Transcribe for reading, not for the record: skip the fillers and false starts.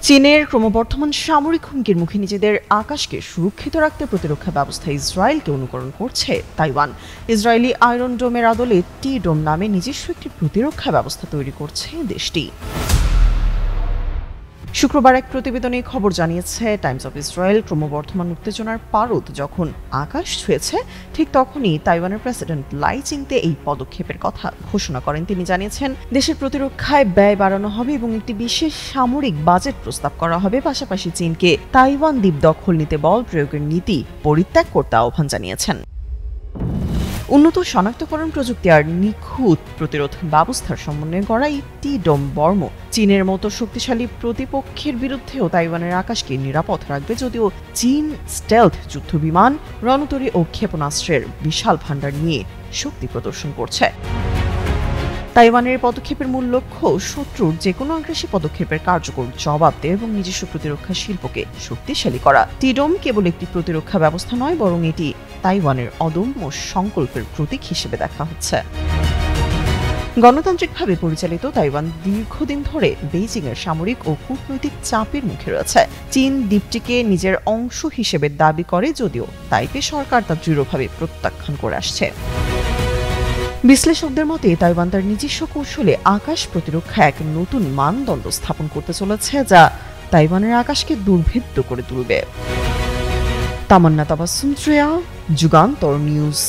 চীনের ক্রমবর্ধমান সামরিক হুমকির মুখে নিজেদের আকাশকে সুরক্ষিত রাখতে প্রতিরক্ষা ব্যবস্থা ইসরায়েলকে অনুকরণ করছে তাইওয়ান। ইসরায়েলি আয়রন ডোমের আদলে টি ডোম নামে নিজস্ব একটি প্রতিরক্ষা ব্যবস্থা তৈরি করছে দেশটি। শুক্রবার এক প্রতিবেদনে খবর জানিয়েছে টাইমস অফ ইসরায়েল, ক্রমবর্ধমান উত্তেজনার পারদ যখন আকাশ ছুঁয়েছে ঠিক তখনই তাইওয়ানের প্রেসিডেন্ট লাই চিংতে এই পদক্ষেপের কথা ঘোষণা করেন। তিনি জানিয়েছেন, দেশের প্রতিরক্ষায় ব্যয় বাড়ানো হবে এবং একটি বিশেষ সামরিক বাজেট প্রস্তাব করা হবে। পাশাপাশি চীনকে তাইওয়ান দ্বীপ দখল নিতে বল প্রয়োগের নীতি পরিত্যাগ করতে আহ্বান জানিয়েছেন। উন্নত শনাক্তকরণ প্রযুক্তি আর নিখুঁত প্রতিরোধ ব্যবস্থার সমন্বয়ে গড়া এই টি ডোম বর্ম চীনের মতো শক্তিশালী প্রতিপক্ষের বিরুদ্ধেও তাইওয়ানের আকাশকে নিরাপদ রাখবে। যদিও চীন স্টেলথ যুদ্ধবিমান, রণতরী ও ক্ষেপণাস্ত্রের বিশাল ভাণ্ডার নিয়ে শক্তি প্রদর্শন করছে। তাইওয়ানের পদক্ষেপের মূল লক্ষ্য শত্রুর যেকোনো আগ্রাসী পদক্ষেপের কার্যকর জবাব দেয় এবং নিজস্ব প্রতিরক্ষা শিল্পকে শক্তিশালী করা। টিডোম কেবল একটি প্রতিরক্ষা ব্যবস্থা নয়, বরং এটি তাইওয়ানের অদম্য সংকল্পের প্রতীক হিসেবে দেখা হচ্ছে। গণতান্ত্রিকভাবে পরিচালিত তাইওয়ান দীর্ঘদিন ধরে বেইজিংয়ের সামরিক ও কূটনৈতিক চাপের মুখে রয়েছে। চীন দ্বীপটিকে নিজের অংশ হিসেবে দাবি করে, যদিও তাইপে সরকার তা দৃঢ়ভাবে প্রত্যাখ্যান করে আসছে। বিশ্লেষকদের মতে তাইওয়ান তার নিজস্ব কৌশলে আকাশ প্রতিরক্ষা এক নতুন মানদণ্ড স্থাপন করতে চলেছে, যা তাইওয়ানের আকাশকে দুর্ভেদ্য করে তুলবে। তামান্না তাবাসসুম, যুগান্তর নিউজ।